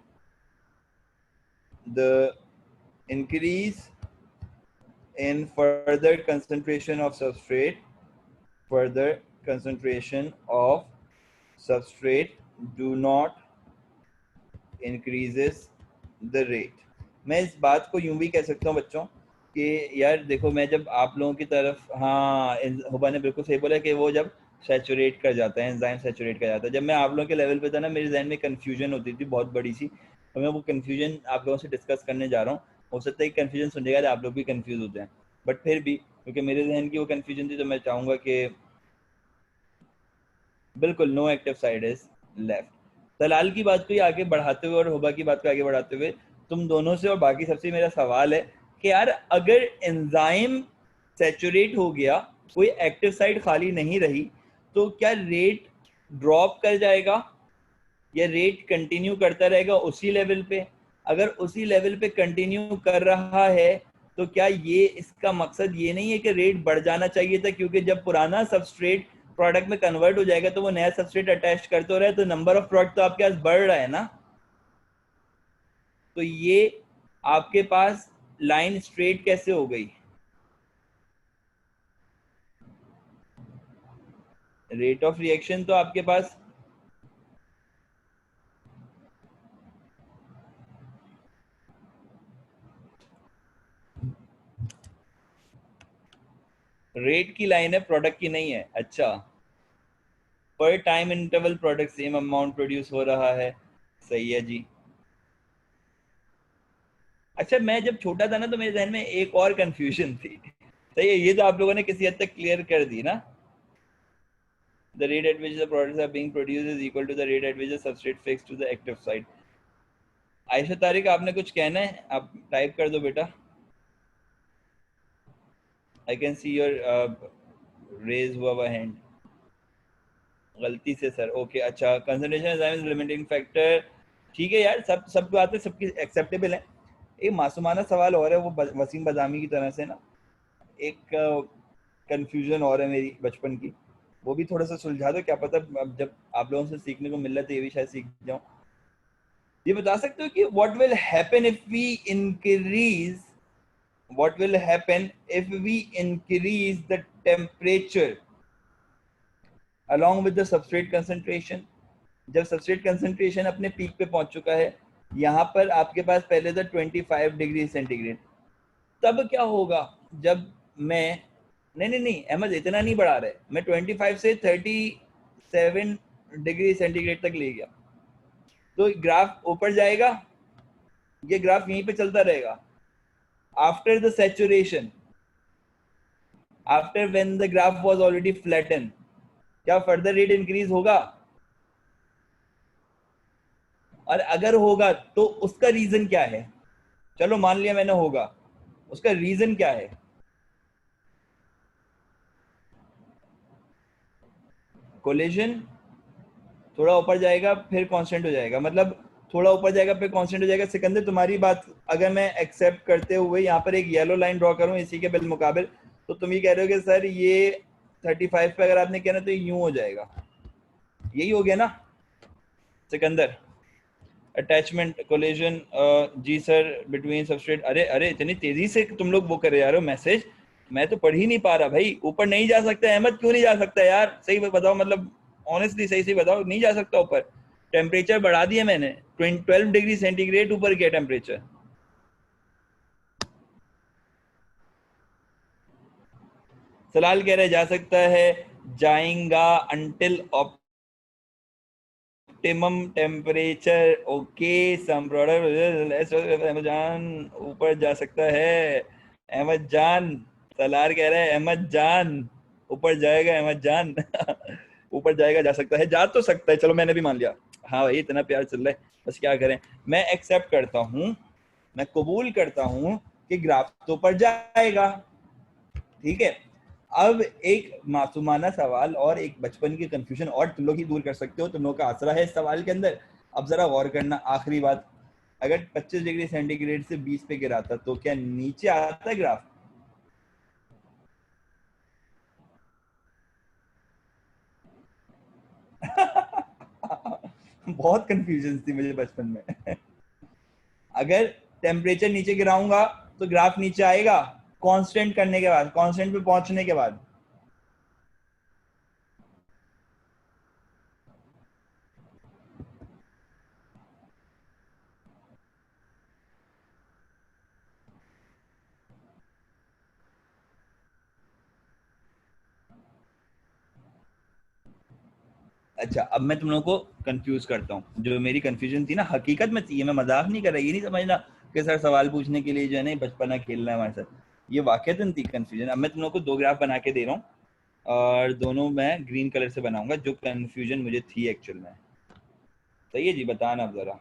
the increase in further concentration of substrate, further concentration of substrate do not increases the rate. मैं इस बात को यूं भी कह सकता हूं बच्चों कि यार देखो, मैं जब आप लोगों की तरफ, हाँ हुबा ने बिल्कुल सही बोला कि वो जब सैचुरेट कर जाता है, एंजाइम सैचुरेट कर जाता है, जब मैं आप लोगों के लेवल पे था ना, मेरे जहन में कंफ्यूजन होती थी बहुत बड़ी सी, और मैं वो कंफ्यूजन आप लोगों से डिस्कस करने जा रहा हूँ। हो सकता है कि कंफ्यूजन सुनिएगा तो आप लोग भी कंफ्यूज होते हैं, बट फिर भी क्योंकि मेरे जहन की वो कंफ्यूजन थी, तो मैं चाहूंगा कि बिल्कुल no active side is left. दलाल की बात को आगे बढ़ाते हुए और हुबा की बात को आगे बढ़ाते हुए तुम दोनों से और बाकी सबसे मेरा सवाल है कि यार अगर एंजाइम सैचुरेट हो गया, कोई एक्टिव साइड खाली नहीं रही, तो क्या रेट ड्रॉप कर जाएगा या रेट कंटिन्यू करता रहेगा उसी लेवल पे? अगर उसी लेवल पे कंटिन्यू कर रहा है तो क्या ये इसका मकसद ये नहीं है कि रेट बढ़ जाना चाहिए था? क्योंकि जब पुराना सबस्ट्रेट प्रोडक्ट में कन्वर्ट हो जाएगा तो वो नया सबस्ट्रेट अटैच करते हो रहे, तो नंबर ऑफ प्रोडक्ट तो आपके पास बढ़ रहा है ना। तो ये आपके पास लाइन स्ट्रेट कैसे हो गई? रेट ऑफ रिएक्शन तो आपके पास रेट की लाइन है, प्रोडक्ट की नहीं है। अच्छा, पर time interval product same amount produce हो रहा है, सही है जी। अच्छा, मैं जब छोटा था ना तो मेरे जहन में एक और कंफ्यूजन थी, सही है, ये तो आप लोगों ने किसी हद तक क्लियर कर दी ना। The rate at which the products are being produced is equal to the rate at which the substrate fixed to the active site. Ayesha Tariq, आपने कुछ कहना है? आप टाइप कर दो बेटा। I can see your raise हुआ हुआ हैंड गलती से सर। ओके, अच्छा, concentration enzyme is limiting factor. ठीक है यार, सब सब बातें सबकी एक्सेप्टेबल है। एक मासूमाना सवाल और है, वो वसीम बदामी की तरह से ना, एक कंफ्यूजन और है मेरी बचपन की, वो भी थोड़ा सा सुलझा दो। क्या पता अब जब आप लोगों से सीखने को मिल रहा है तो ये भी शायद सीख जाऊं। ये बता सकते हो कि what will happen if we increase, what will happen if we increase the temperature along with the substrate concentration? जब सबस्ट्रेट कंसंट्रेशन अपने पीक पे पहुंच चुका है, यहाँ पर आपके पास पहले था 25 डिग्री सेंटीग्रेड, तब क्या होगा जब मैं, नहीं नहीं नहीं अहमद, इतना नहीं बढ़ा रहे, मैं 25 से 37 डिग्री सेंटीग्रेड तक ले गया, तो ग्राफ ऊपर जाएगा, ये ग्राफ यहीं पे चलता रहेगा। After the saturation, after when the graph was already flatten, क्या फर्दर रेट इंक्रीज होगा? और अगर होगा तो उसका रीजन क्या है? चलो मान लिया मैंने होगा, उसका रीजन क्या है? कोलिजन थोड़ा ऊपर जाएगा फिर कांस्टेंट हो जाएगा, मतलब थोड़ा ऊपर जाएगा फिर कांस्टेंट हो जाएगा। सिकंदर, तुम्हारी बात अगर मैं एक्सेप्ट करते हुए यहाँ पर एक येलो लाइन ड्रॉ करूँ इसी के बिलमुकाबिल, तो तुम ये कह रहे हो कि सर ये 35 पे अगर आपने कहना तो ये यूं हो जाएगा, यही हो गया ना सिकंदर? अटैचमेंट कोलिजन, जी सर, बिटवीन सबस्ट्रेट। अरे अरे, इतनी तेजी से तुम लोग वो करे जा रहे हो मैसेज, मैं तो पढ़ ही नहीं पा रहा भाई। ऊपर नहीं जा सकता अहमद, क्यों नहीं जा सकता यार? सही बताओ, मतलब ऑनेस्टली सही सही बताओ, नहीं जा सकता ऊपर? टेम्परेचर बढ़ा दिया मैंने, 12 डिग्री सेंटीग्रेड ऊपर किया टेम्परेचर। सलाल कह रहे जा सकता है, जाएगा until optimum temperature. Okay, some product Ahmad जान ऊपर जा सकता है। अहमद जान, सलार कह रहे हैं अहमद जान ऊपर जाएगा, अहमद जान ऊपर जाएगा, जा सकता है, जा तो सकता है, चलो मैंने भी मान लिया। हाँ भाई, इतना प्यार चल रहा है, बस क्या करें। मैं एक्सेप्ट करता हूँ, मैं कबूल करता हूँ कि ग्राफ तो ऊपर जाएगा, ठीक है। अब एक मासूमाना सवाल और एक बचपन की कंफ्यूजन और तुम लोग ही दूर कर सकते हो, तुम लोग का आसरा है इस सवाल के अंदर। अब जरा गौर करना, आखिरी बात, अगर 25 डिग्री सेंटीग्रेड से 20 पे गिराता तो क्या नीचे आता ग्राफ? बहुत कंफ्यूजन थी मुझे बचपन में अगर टेम्परेचर नीचे गिराऊंगा तो ग्राफ नीचे आएगा कांस्टेंट करने के बाद, कांस्टेंट पे पहुंचने के बाद। अच्छा, अब मैं तुम लोगों को कंफ्यूज करता हूँ। जो मेरी कंफ्यूजन थी ना, हकीकत में थी, ये मैं मजाक नहीं कर रहा, ये नहीं समझना कि सर सवाल पूछने के लिए जो है ना बचपना खेलना है हमारे साथ, ये वाकईतन थी कंफ्यूजन। अब मैं तुम लोगों को दो ग्राफ बना के दे रहा हूँ और दोनों मैं ग्रीन कलर से बनाऊंगा, जो कंफ्यूजन मुझे थी एक्चुअल में। सही है जी, बताना अब जरा।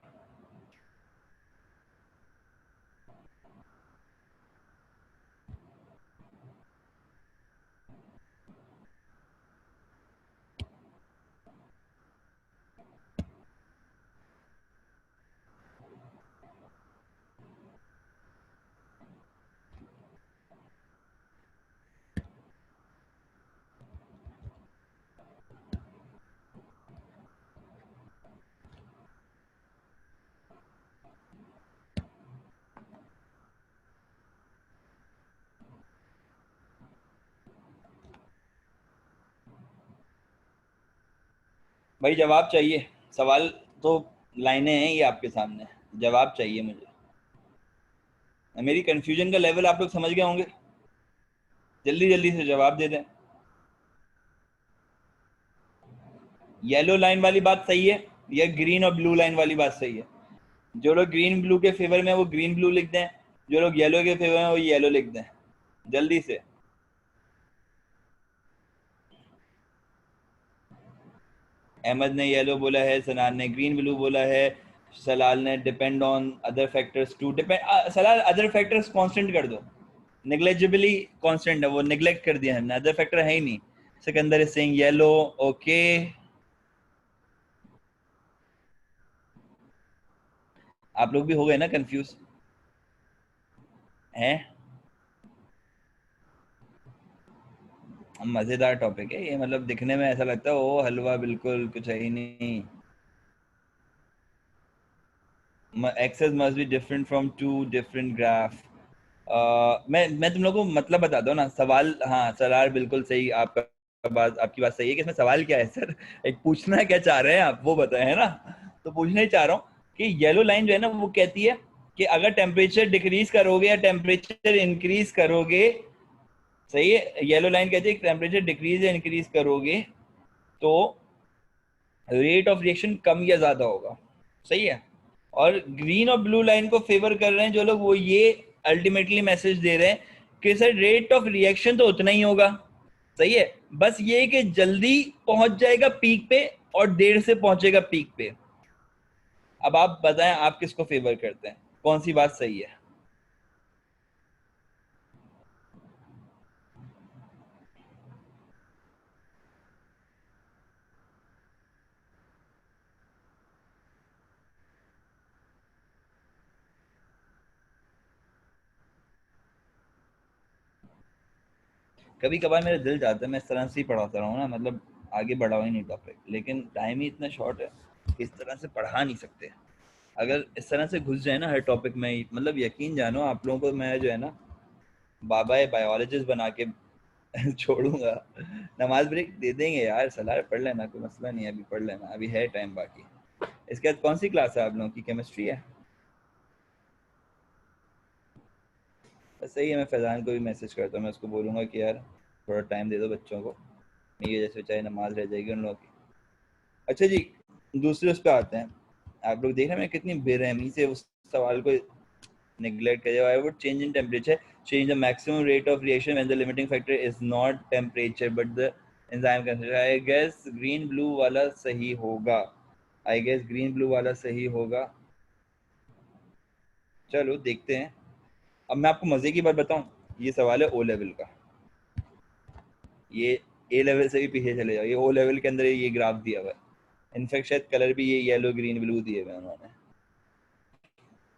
भाई जवाब चाहिए, सवाल तो लाइनें हैं ये आपके सामने, जवाब चाहिए मुझे। मेरी कंफ्यूजन का लेवल आप लोग समझ गए होंगे, जल्दी जल्दी से जवाब दे दें। येलो लाइन वाली बात सही है या ग्रीन और ब्लू लाइन वाली बात सही है? जो लोग ग्रीन ब्लू के फेवर में वो ग्रीन ब्लू लिख दें, जो लोग येलो के फेवर में वो येलो लिख दें, जल्दी से। अहमद ने येलो बोला है, सनान ने ग्रीन ब्लू बोला है, सलाल ने depend on other factors to depend. Salal other factors constant कर दो, नेग्लेजिबली कांस्टेंट है वो, नेग्लेक्ट कर दिया हमने, अदर फैक्टर है ही नहीं। Sikandar is saying yellow, okay. आप लोग भी हो गए ना कंफ्यूज हैं? मजेदार टॉपिक है ये, मतलब दिखने में ऐसा लगता है ओ हलवा, बिल्कुल कुछ है ही नहीं। Axes must be different from two different graph. मैं तुम लोगों को मतलब बताता हूँ ना सवाल। हाँ सलार बिल्कुल सही, आपका बात, आपकी बात सही है कि इसमें सवाल क्या है सर, एक पूछना क्या चाह रहे हैं आप वो बताए, है ना? तो पूछना ही चाह रहा हूँ कि येलो लाइन जो है ना वो कहती है कि अगर टेम्परेचर डिक्रीज करोगे या टेम्परेचर इंक्रीज करोगे, सही है, येलो लाइन कहती है कि टेम्परेचर डिक्रीज या इंक्रीज करोगे तो रेट ऑफ रिएक्शन कम या ज्यादा होगा, सही है। और ग्रीन और ब्लू लाइन को फेवर कर रहे हैं जो लोग, वो ये अल्टीमेटली मैसेज दे रहे हैं कि सर रेट ऑफ रिएक्शन तो उतना ही होगा, सही है, बस ये कि जल्दी पहुंच जाएगा पीक पे और देर से पहुंचेगा पीक पे। अब आप बताएं आप किसको फेवर करते हैं, कौन सी बात सही है? कभी कभार मेरा दिल चाहता है मैं इस तरह से ही पढ़ाता रहूँ ना, मतलब आगे बढ़ाओ ही नहीं टॉपिक, लेकिन टाइम ही इतना शॉर्ट है, इस तरह से पढ़ा नहीं सकते। अगर इस तरह से घुस जाए ना हर टॉपिक में ही, मतलब यकीन जानो आप लोगों को मैं जो है ना बाबा बायोलॉजिस्ट बना के छोड़ूंगा। नमाज ब्रेक दे देंगे यार, सलाह पढ़ लेना, कोई मसला नहीं है, अभी पढ़ लेना, अभी है टाइम बाकी। इसके बाद कौन सी क्लास है आप लोगों की? केमिस्ट्री है? बस सही है, मैं फैजान को भी मैसेज करता हूँ, मैं उसको बोलूँगा कि यार थोड़ा टाइम दे दो बच्चों को, नहीं ये जैसे चाहे नमाज रह जाएगी उन लोगों की। अच्छा जी, दूसरे उस पर आते हैं। आप लोग देख रहे हैं मैं कितनी बेरहमी से उस सवाल को neglect किया। I would change in temperature, change the maximum rate of reaction when the limiting factor is not temperature but the enzyme concentration. I guess green blue वाला सही होगा, I guess green blue वाला सही होगा। चलो देखते हैं। अब मैं आपको मजे की बात बताऊं, ये सवाल है ओ लेवल का, ये ए लेवल से भी पीछे चले जाओ, ये ओ लेवल के अंदर ये ग्राफ दिया हुआ है, इनफैक्ट शायद कलर भी ये येलो ग्रीन ब्लू दिए हुए हैं उन्होंने,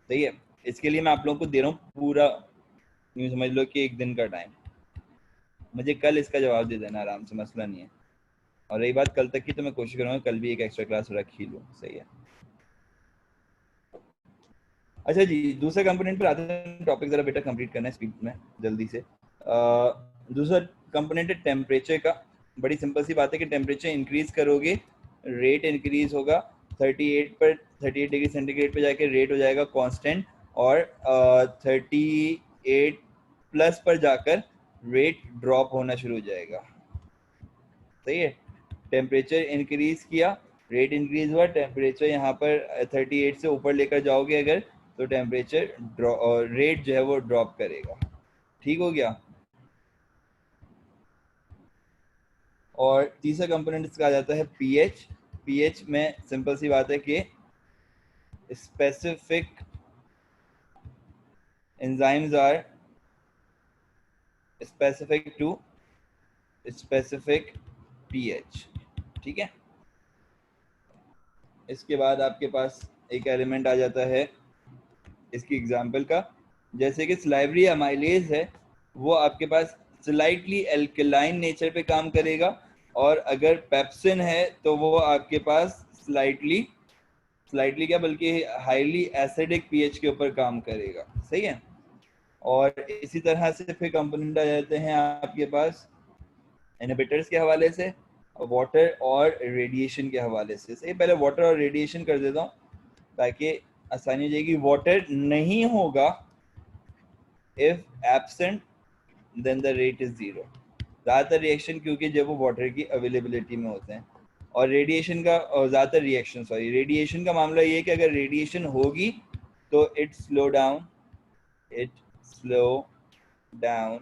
सही है। इसके लिए मैं आप लोगों को दे रहा हूँ पूरा, यूँ समझ लो कि एक दिन का टाइम, मुझे कल इसका जवाब दे देना आराम से, मसला नहीं है। और रही बात कल तक की, तो मैं कोशिश करूँगा कल भी एक एक्स्ट्रा क्लास रख ही लूँ, सही है। अच्छा जी, दूसरे कंपोनेंट पर आते हैं, टॉपिक जरा बेटा कंप्लीट करना है स्पीड में जल्दी से। दूसरा कंपोनेंट है टेम्परेचर का। बड़ी सिंपल सी बात है कि टेम्परेचर इंक्रीज करोगे रेट इंक्रीज होगा, 38 पर 38 डिग्री सेंटीग्रेड पे जाके रेट हो जाएगा कांस्टेंट, और 38 प्लस पर जाकर रेट ड्रॉप होना शुरू हो जाएगा। सही है, टेम्परेचर इंक्रीज किया, रेट इंक्रीज हुआ, टेम्परेचर यहाँ पर 38 से ऊपर लेकर जाओगे अगर, तो टेम्परेचर रेट जो है वो ड्रॉप करेगा। ठीक हो गया। और तीसरा कंपोनेंट इसका आ जाता है पीएच। पीएच में सिंपल सी बात है कि specific enzymes are specific to specific pH. ठीक है, इसके बाद आपके पास एक एलिमेंट आ जाता है इसकी एग्जाम्पल का, जैसे कि स्लाइवरी अमाइलेज है, वो आपके पास स्लाइटली एल्कलाइन नेचर पे काम करेगा, और अगर पेप्सिन है तो वो आपके पास स्लाइटली स्लाइटली क्या बल्कि हाईली एसिडिक पीएच के ऊपर काम करेगा। सही है, और इसी तरह से फिर कंपोनेंट आ जाते हैं आपके पास इनहिबिटर्स के हवाले से, वाटर और रेडिएशन के हवाले से। सही, पहले वाटर और रेडिएशन कर देता हूँ ताकि आसानी हो जाएगी। वाटर नहीं होगा, if absent then the rate is zero. ज़्यादातर रिएक्शन क्योंकि जब वो वाटर की अवेलेबिलिटी में होते हैं, और रेडिएशन का ज़्यादातर रिएक्शन रेडिएशन का मामला ये है कि अगर रेडिएशन होगी तो it slow down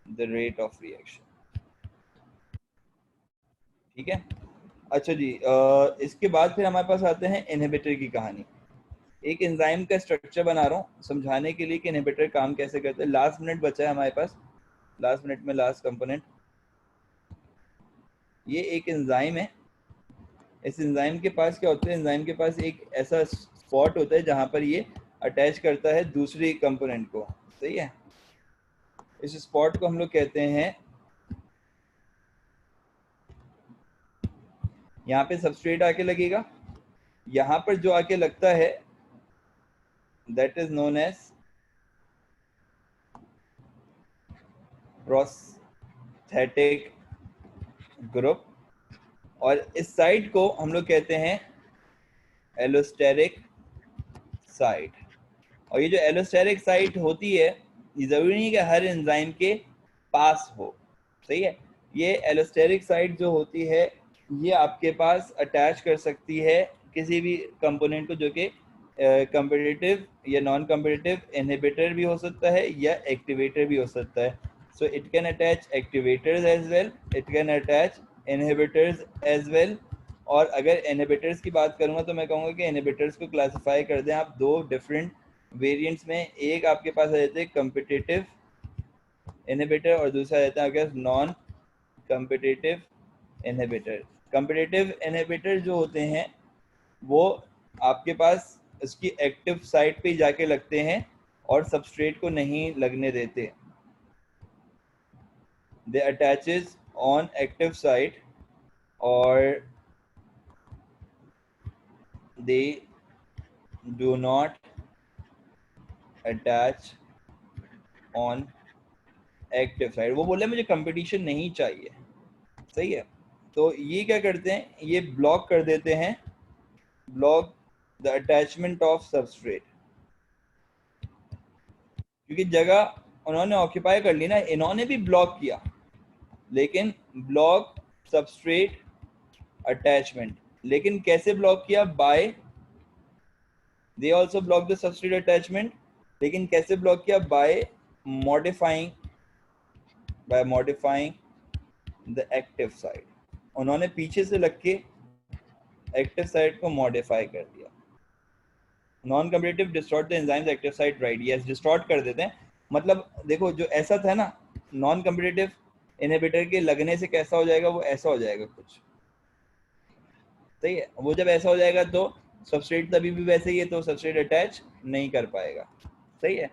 the rate of reaction. ठीक है, अच्छा जी, इसके बाद फिर हमारे पास आते हैं इनहिबिटर की कहानी। एक एंजाइम का स्ट्रक्चर बना रहा हूँ समझाने के लिए कि इनहिबिटर काम कैसे करते हैं। लास्ट मिनट बचा है हमारे पास, लास्ट मिनट में लास्ट कंपोनेंट, ये एक एंजाइम है। इस एंजाइम के पास क्या होता है, एंजाइम के पास एक ऐसा स्पॉट होता है जहां पर ये अटैच करता है दूसरी कंपोनेंट को। सही है, इस स्पॉट को हम लोग कहते हैं, यहाँ पे सबस्ट्रेट आके लगेगा, यहाँ पर जो आके लगता है that is known as prosthetic group, और इस साइड को हम लोग कहते हैं एलोस्टेरिक साइट। और ये जो एलोस्टेरिक साइट होती है, ये जरूरी नहीं कि हर एंजाइम के पास हो। सही है, ये एलोस्टेरिक साइट जो होती है ये आपके पास अटैच कर सकती है किसी भी कंपोनेंट को, जो कि कम्पिटिटिव या नॉन कम्पिटिटिव इनहिबिटर भी हो सकता है या एक्टिवेटर भी हो सकता है। So it can attach activators as well, it can attach inhibitors as well. और अगर इनहिबिटर्स की बात करूंगा तो मैं कहूँगा कि इनहिबिटर्स को क्लासिफाई कर दें आप दो डिफरेंट वेरिएंट्स में। एक आपके पास आ जाते हैं कम्पिटिटिव इनहिबिटर, और दूसरा रहता है आपके पास non competitive inhibitor. Competitive inhibitor जो होते हैं वो आपके पास इसकी एक्टिव साइट पे जाके लगते हैं और सबस्ट्रेट को नहीं लगने देते। दे अटैचेस ऑन एक्टिव साइट और they do not attach on active site. वो बोले मुझे कंपटीशन नहीं चाहिए। सही है, तो ये क्या करते हैं, ये ब्लॉक कर देते हैं, block the attachment of substrate. क्योंकि जगह उन्होंने ऑक्यूपाई कर ली ना, इन्होंने भी ब्लॉक किया, लेकिन ब्लॉक सबस्ट्रेट अटैचमेंट। लेकिन कैसे ब्लॉक किया, by they also block the substrate attachment. लेकिन कैसे ब्लॉक किया, modifying by modifying the active side. उन्होंने पीछे से लग के एक्टिव साइड को मॉडिफाई कर दिया। Non competitive distort the enzymes active site right, yes distort कर देते हैं। मतलब देखो जो ऐसा था ना, नॉन कम्पिटिटिव इनहिबिटर के लगने से कैसा हो जाएगा, वो ऐसा हो जाएगा कुछ। सही है, वो जब ऐसा हो जाएगा तो सबस्ट्रेट तभी भी वैसे ही है, तो सबस्ट्रेट अटैच नहीं कर पाएगा। सही है,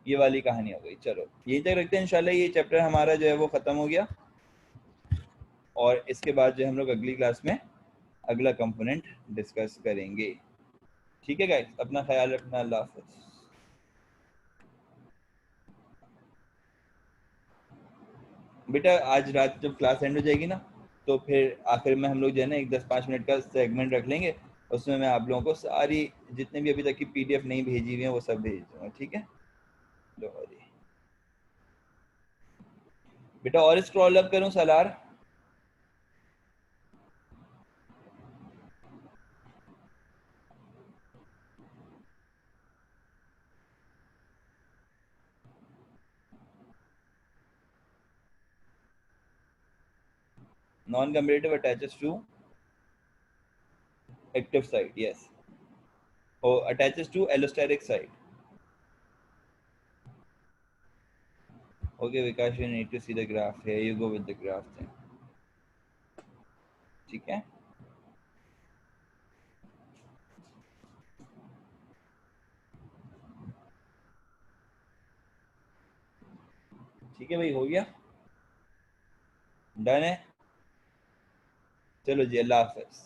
ये वाली कहानी हो गई। चलो यही तक रखते हैं, इंशाल्लाह ये चैप्टर हमारा जो है वो खत्म हो गया, और इसके बाद जो हम लोग अगली क्लास में अगला कंपोनेंट डिस्कस करेंगे। ठीक है गाइस, अपना ख्याल रखना, अल्लाह हाफिज। बेटा आज रात जब क्लास एंड हो जाएगी ना, तो फिर आखिर में हम लोग जो है ना एक 10-5 मिनट का सेगमेंट रख लेंगे, उसमें मैं आप लोगों को सारी जितने भी अभी तक की पीडीएफ नहीं भेजी हुई है वो सब भेज दूंगा, ठीक है। लो जी बेटा, और स्क्रॉल अप करूं Salar? Non competitive attaches to active site, yes, और attaches to allosteric site. Okay Vikas, you need to see the graph, here you go with the graph thing, ठीक है। ठीक है भाई, हो गया, डन है। चलो जी, अल्लाह हाफिज।